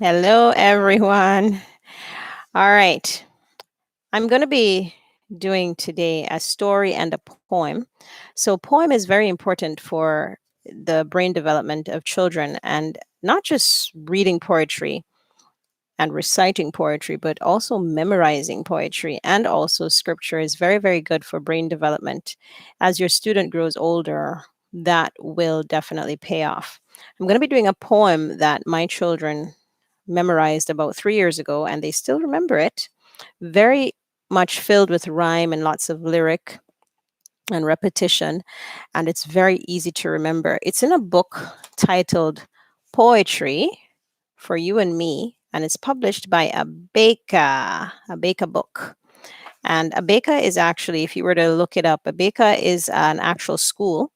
Hello, everyone. All right. I'm going to be doing today a story and a poem. So, poem is very important for the brain development of children, and not just reading poetry and reciting poetry, but also memorizing poetry and also scripture is very, very good for brain development. As your student grows older, that will definitely pay off. I'm going to be doing a poem that my children memorized about 3 years ago, and they still remember it. Very much filled with rhyme and lots of lyric and repetition, and it's very easy to remember. It's in a book titled Poetry for You and Me, and it's published by a Beka book. And Abeka is actually, if you were to look it up, Abeka is an actual school,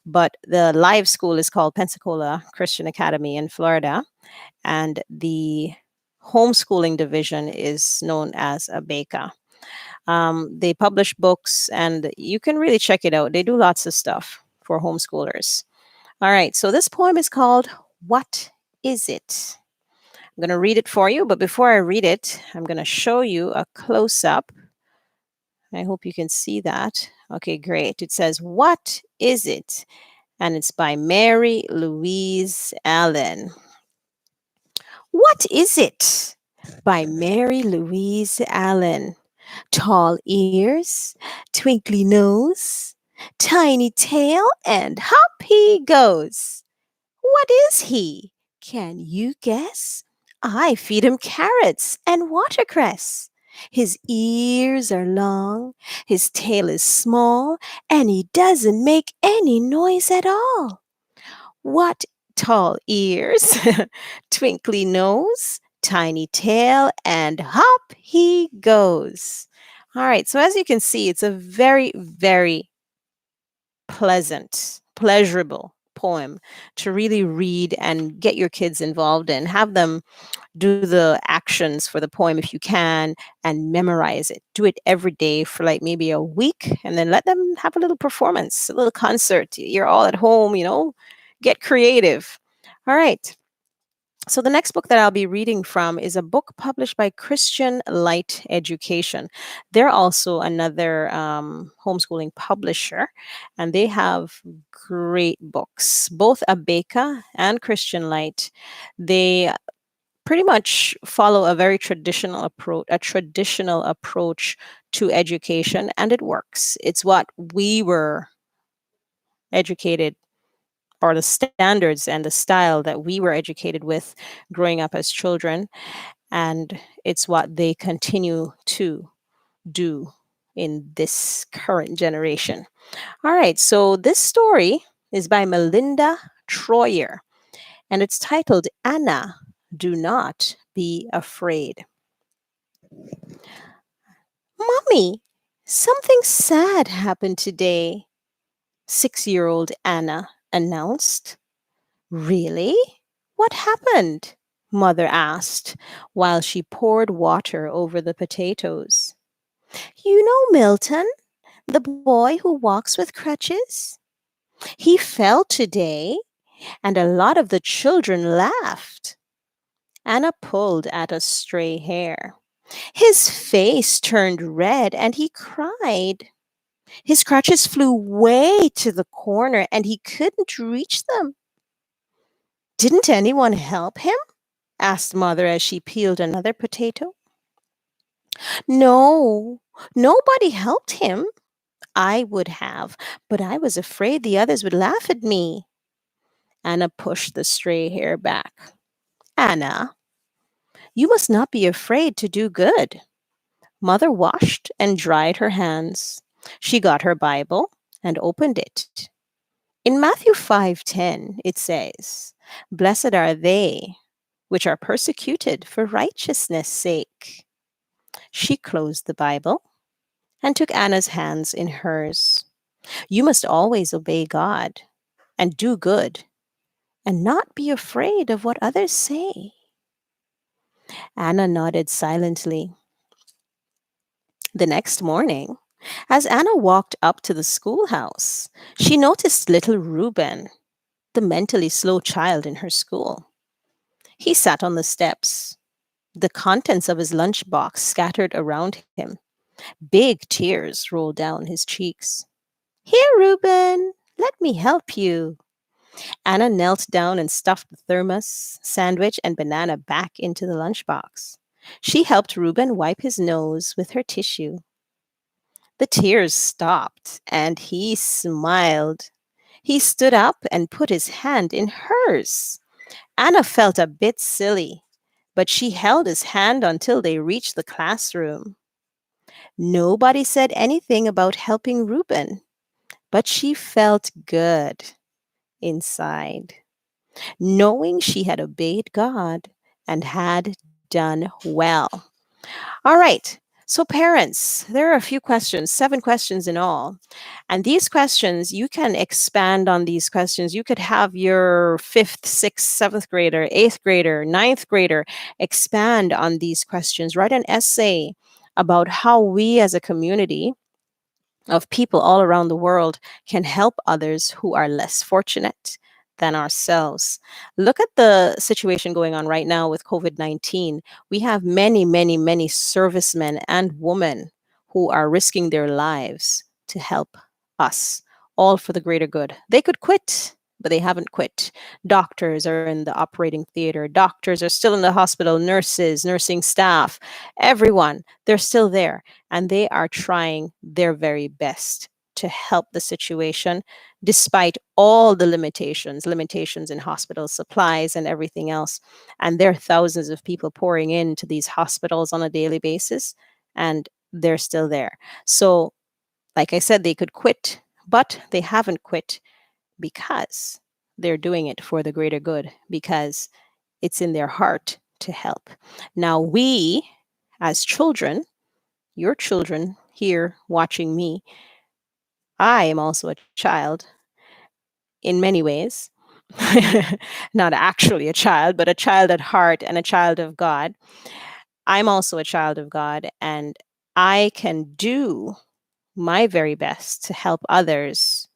but the live school is called Pensacola Christian Academy in Florida, and the homeschooling division is known as Abeka. They publish books, and you can really check it out. They do lots of stuff for homeschoolers. All right, so this poem is called What Is It? I'm going to read it for you, but before I read it, I'm going to show you a close up. I hope you can see that. Okay, great. It says, What is it? And it's by Mary Louise Allen. What is it? By Mary Louise Allen. Tall ears, twinkly nose, tiny tail, and hop he goes. What is he? Can you guess? I feed him carrots and watercress. His ears are long, his tail is small, and he doesn't make any noise at all. What tall ears, twinkly nose, tiny tail, and hop he goes. All right, so as you can see, it's a very, very pleasurable poem to really read and get your kids involved in. Have them do the actions for the poem if you can and memorize it. Do it every day for like maybe a week and then let them have a little performance, a little concert. You're all at home, get creative. All right. So, the next book that I'll be reading from is a book published by Christian Light Education. They're also another homeschooling publisher, and they have great books. Both Abeka and Christian Light, they pretty much follow a very traditional approach to education, and it works. It's what we were educated, or the standards and the style that we were educated with growing up as children. And it's what they continue to do in this current generation. All right, so this story is by Melinda Troyer, and it's titled Anna, Do Not Be Afraid. Mommy, something sad happened today, 6-year-old Anna announced. Really? What happened? Mother asked while she poured water over the potatoes. You know Milton, the boy who walks with crutches? He fell today, and a lot of the children laughed. Anna pulled at a stray hair. His face turned red and he cried. His crutches flew way to the corner and he couldn't reach them. Didn't anyone help him? Asked Mother as she peeled another potato. No, nobody helped him. I would have, but I was afraid the others would laugh at me. Anna pushed the stray hair back. Anna, you must not be afraid to do good. Mother washed and dried her hands. She got her Bible and opened it. In Matthew 5:10 it says, "Blessed are they which are persecuted for righteousness' sake." She closed the Bible and took Anna's hands in hers. You must always obey God and do good and not be afraid of what others say. Anna nodded silently. The next morning, as Anna walked up to the schoolhouse, she noticed little Reuben, the mentally slow child in her school. He sat on the steps, the contents of his lunchbox scattered around him. Big tears rolled down his cheeks. Here, Reuben, let me help you. Anna knelt down and stuffed the thermos, sandwich, and banana back into the lunchbox. She helped Reuben wipe his nose with her tissue. The tears stopped, and he smiled. He stood up and put his hand in hers. Anna felt a bit silly, but she held his hand until they reached the classroom. Nobody said anything about helping Reuben, but she felt good inside, knowing she had obeyed God and had done well. All right. So, parents, there are a few questions, 7 questions in all. And these questions, you can expand on these questions. You could have your fifth, sixth, seventh grader, eighth grader, ninth grader expand on these questions. Write an essay about how we as a community of people all around the world can help others who are less fortunate than ourselves. Look at the situation going on right now with COVID 19. We have many, many, many servicemen and women who are risking their lives to help us, all for the greater good. They could quit, but they haven't quit. Doctors are in the operating theater, doctors are still in the hospital, nurses, nursing staff, everyone, they're still there and they are trying their very best to help the situation despite all the limitations in hospital supplies and everything else. And there are thousands of people pouring into these hospitals on a daily basis, and they're still there. So, like I said, they could quit, but they haven't quit because they're doing it for the greater good, because it's in their heart to help. Now, we as children, your children here watching me, I am also a child in many ways. Not actually a child, but a child at heart and a child of God. I'm also a child of God, and I can do my very best to help others,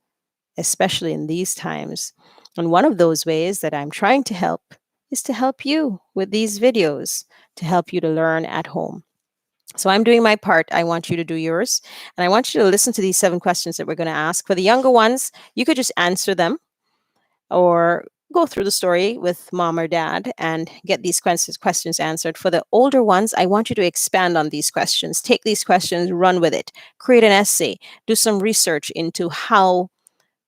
especially in these times. And one of those ways that I'm trying to help is to help you with these videos, to help you to learn at home. So I'm doing my part. I want you to do yours. And I want you to listen to these 7 questions that we're going to ask. For the younger ones, you could just answer them or go through the story with mom or dad and get these questions answered. For the older ones, I want you to expand on these questions. Take these questions, run with it, create an essay, do some research into how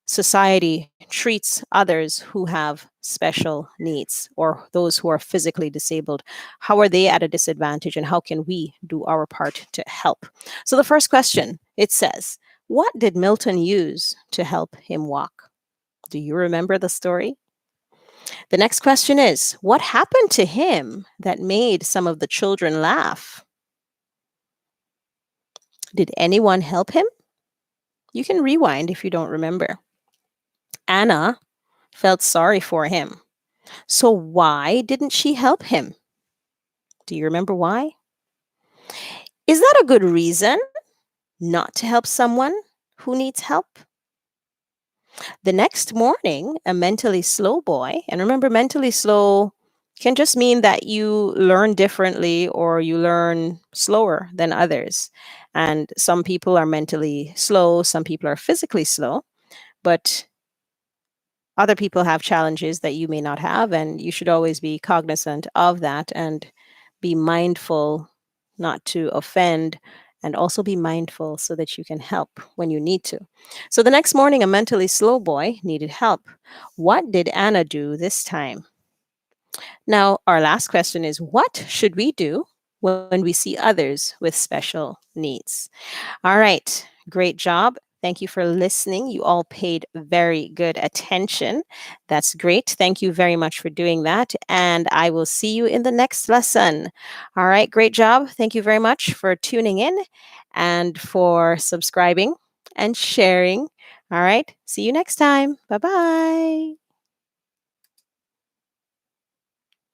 society treats others who have special needs or those who are physically disabled. How are they at a disadvantage, and how can we do our part to help? So the first question, it says, what did Milton use to help him walk? Do you remember the story? The next question is, what happened to him that made some of the children laugh? Did anyone help him? You can rewind if you don't remember. Anna felt sorry for him. So why didn't she help him? Do you remember why? Is that a good reason not to help someone who needs help? The next morning, a mentally slow boy, and remember, mentally slow can just mean that you learn differently or you learn slower than others. And some people are mentally slow, some people are physically slow, but other people have challenges that you may not have, and you should always be cognizant of that and be mindful not to offend, and also be mindful so that you can help when you need to. So the next morning, a mentally slow boy needed help. What did Anna do this time? Now, our last question is, what should we do when we see others with special needs? All right, great job. Thank you for listening. You all paid very good attention. That's great. Thank you very much for doing that. And I will see you in the next lesson. All right, great job. Thank you very much for tuning in and for subscribing and sharing. All right, see you next time. Bye bye.